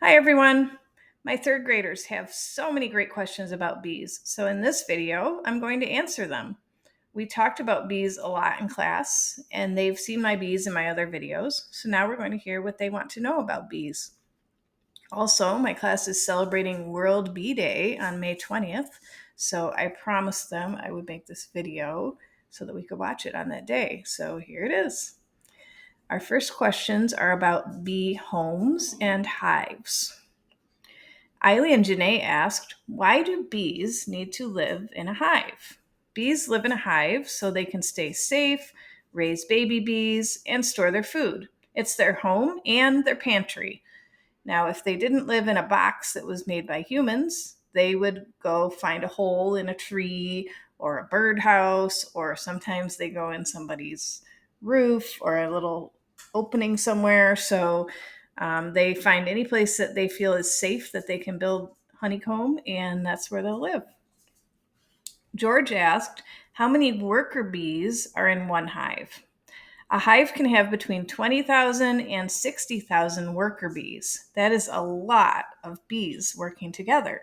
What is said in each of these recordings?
Hi everyone! My third graders have so many great questions about bees, so in this video, I'm going to answer them. We talked about bees a lot in class, and they've seen my bees in my other videos, so now we're going to hear what they want to know about bees. Also, my class is celebrating World Bee Day on May 20th, so I promised them I would make this video so that we could watch it on that day. So here it is. Our first questions are about bee homes and hives. Eiley and Janae asked, why do bees need to live in a hive? Bees live in a hive so they can stay safe, raise baby bees, and store their food. It's their home and their pantry. Now, if they didn't live in a box that was made by humans, they would go find a hole in a tree or a birdhouse, or sometimes they go in somebody's roof or a little opening somewhere. So they find any place that they feel is safe that they can build honeycomb, and that's where they'll live. George asked, how many worker bees are in one hive? A hive can have between 20,000 and 60,000 worker bees. That is a lot of bees working together.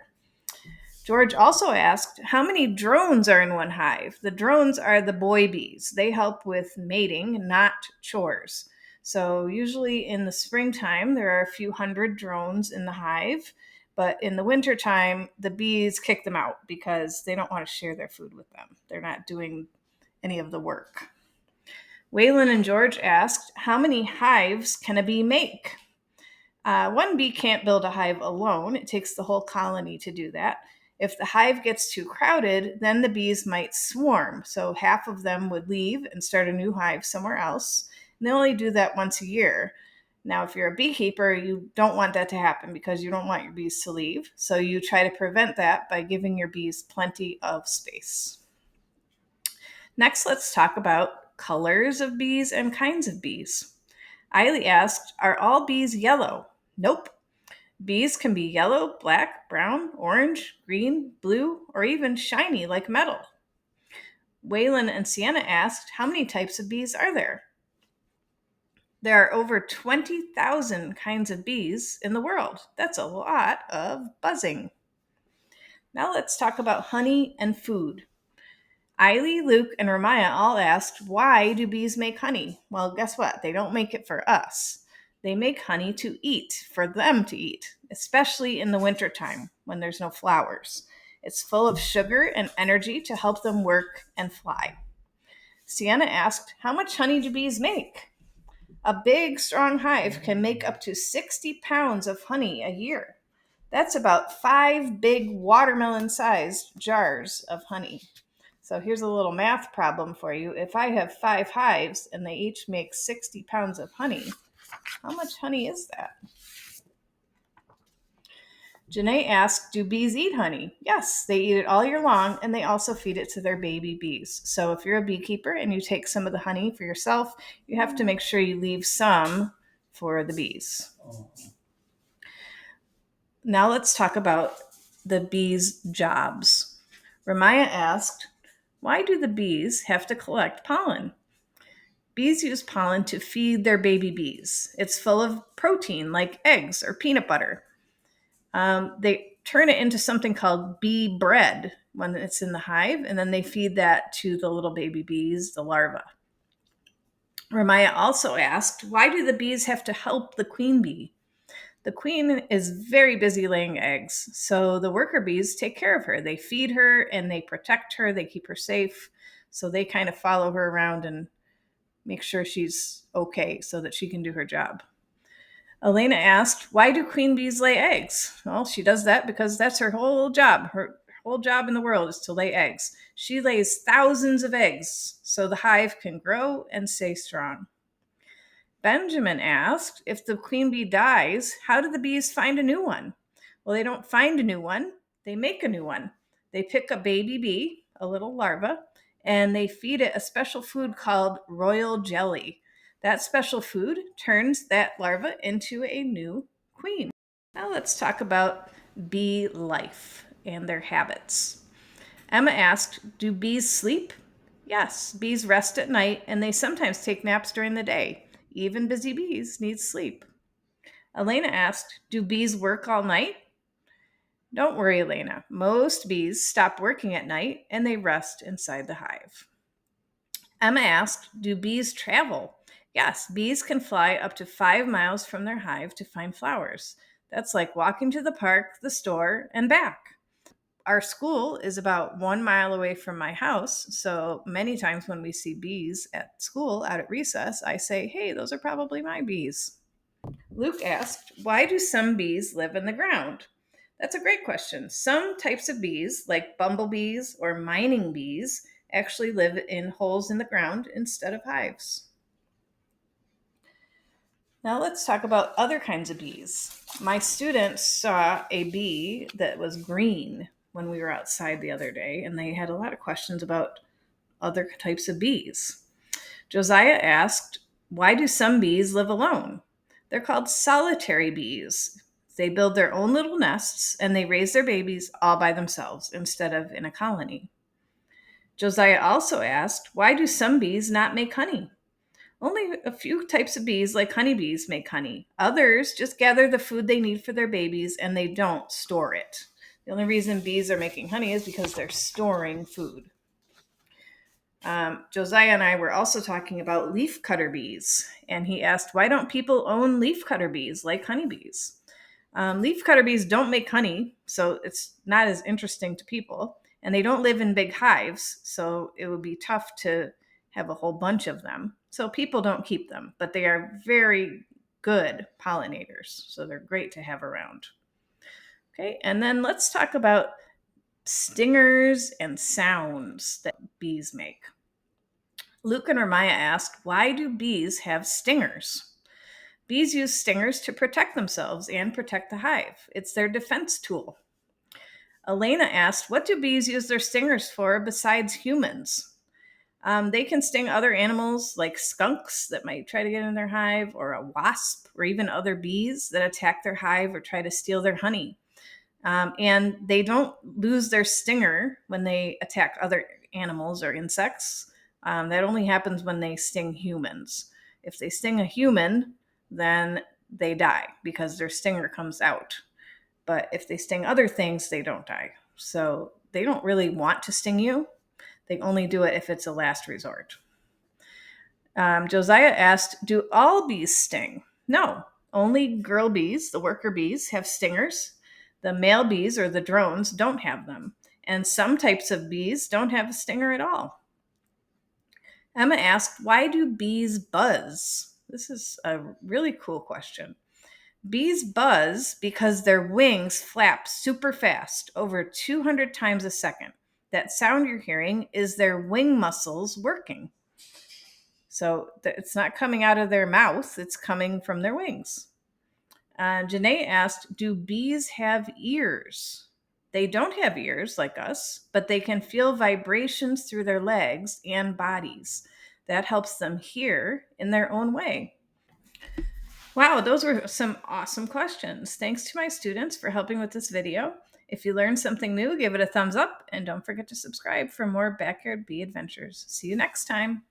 George also asked, how many drones are in one hive? The drones are the boy bees. They help with mating, not chores. So usually in the springtime, there are a few hundred drones in the hive, but in the wintertime, the bees kick them out because they don't want to share their food with them. They're not doing any of the work. Waylon and George asked, how many hives can a bee make? One bee can't build a hive alone. It takes the whole colony to do that. If the hive gets too crowded, then the bees might swarm. So half of them would leave and start a new hive somewhere else. And they only do that once a year. Now, if you're a beekeeper, you don't want that to happen because you don't want your bees to leave. So you try to prevent that by giving your bees plenty of space. Next, let's talk about colors of bees and kinds of bees. Eiley asked, are all bees yellow? Nope. Bees can be yellow, black, brown, orange, green, blue, or even shiny like metal. Waylon and Sienna asked, how many types of bees are there? There are over 20,000 kinds of bees in the world. That's a lot of buzzing. Now let's talk about honey and food. Eiley, Luke, and Ramaya all asked, why do bees make honey? Well, guess what? They don't make it for us. They make honey to eat, for them to eat, especially in the wintertime when there's no flowers. It's full of sugar and energy to help them work and fly. Sienna asked, how much honey do bees make? A big, strong hive can make up to 60 pounds of honey a year. That's about 5 big watermelon-sized jars of honey. So here's a little math problem for you. If I have 5 hives and they each make 60 pounds of honey, how much honey is that? Janae asked, do bees eat honey? Yes, they eat it all year long, and they also feed it to their baby bees. So if you're a beekeeper and you take some of the honey for yourself, you have to make sure you leave some for the bees. Now let's talk about the bees' jobs. Ramaya asked, why do the bees have to collect pollen? Bees use pollen to feed their baby bees. It's full of protein like eggs or peanut butter. They turn it into something called bee bread when it's in the hive, and then they feed that to the little baby bees, the larvae. Ramaya also asked, why do the bees have to help the queen bee? The queen is very busy laying eggs, so the worker bees take care of her. They feed her and they protect her. They keep her safe. So they kind of follow her around and make sure she's okay so that she can do her job. Elena asked, why do queen bees lay eggs? Well, she does that because that's her whole job. Her whole job in the world is to lay eggs. She lays thousands of eggs so the hive can grow and stay strong. Benjamin asked, if the queen bee dies, how do the bees find a new one? Well, they don't find a new one. They make a new one. They pick a baby bee, a little larva, and they feed it a special food called royal jelly. That special food turns that larva into a new queen. Now let's talk about bee life and their habits. Emma asked, do bees sleep? Yes, bees rest at night and they sometimes take naps during the day. Even busy bees need sleep. Elena asked, do bees work all night? Don't worry, Elena. Most bees stop working at night and they rest inside the hive. Emma asked, do bees travel? Yes, bees can fly up to 5 miles from their hive to find flowers. That's like walking to the park, the store, and back. Our school is about 1 mile away from my house, so many times when we see bees at school out at recess, I say, hey, those are probably my bees. Luke asked, why do some bees live in the ground? That's a great question. Some types of bees, like bumblebees or mining bees, actually live in holes in the ground instead of hives. Now let's talk about other kinds of bees. My students saw a bee that was green when we were outside the other day, and they had a lot of questions about other types of bees. Josiah asked, why do some bees live alone? They're called solitary bees. They build their own little nests and they raise their babies all by themselves instead of in a colony. Josiah also asked, why do some bees not make honey? Only a few types of bees, like honeybees, make honey. Others just gather the food they need for their babies and they don't store it. The only reason bees are making honey is because they're storing food. Josiah and I were also talking about leafcutter bees, and he asked, why don't people own leafcutter bees like honeybees? Leafcutter bees don't make honey, so it's not as interesting to people, and they don't live in big hives, so it would be tough to have a whole bunch of them. So people don't keep them, but they are very good pollinators, so they're great to have around. Okay, and then let's talk about stingers and sounds that bees make. Luke and Ramaya asked, why do bees have stingers? Bees use stingers to protect themselves and protect the hive. It's their defense tool. Elena asked, what do bees use their stingers for besides humans? They can sting other animals like skunks that might try to get in their hive, or a wasp, or even other bees that attack their hive or try to steal their honey. And they don't lose their stinger when they attack other animals or insects. That only happens when they sting humans. If they sting a human, then they die because their stinger comes out. But if they sting other things, they don't die. So they don't really want to sting you. They only do it if it's a last resort. Josiah asked, do all bees sting? No, only girl bees, the worker bees, have stingers. The male bees, or the drones, don't have them. And some types of bees don't have a stinger at all. Emma asked, why do bees buzz? This is a really cool question. Bees buzz because their wings flap super fast, over 200 times a second. That sound you're hearing is their wing muscles working. So it's not coming out of their mouth, it's coming from their wings. Janae asked, do bees have ears? They don't have ears like us, but they can feel vibrations through their legs and bodies. That helps them hear in their own way. Wow, those were some awesome questions. Thanks to my students for helping with this video. If you learned something new, give it a thumbs up and don't forget to subscribe for more backyard bee adventures. See you next time.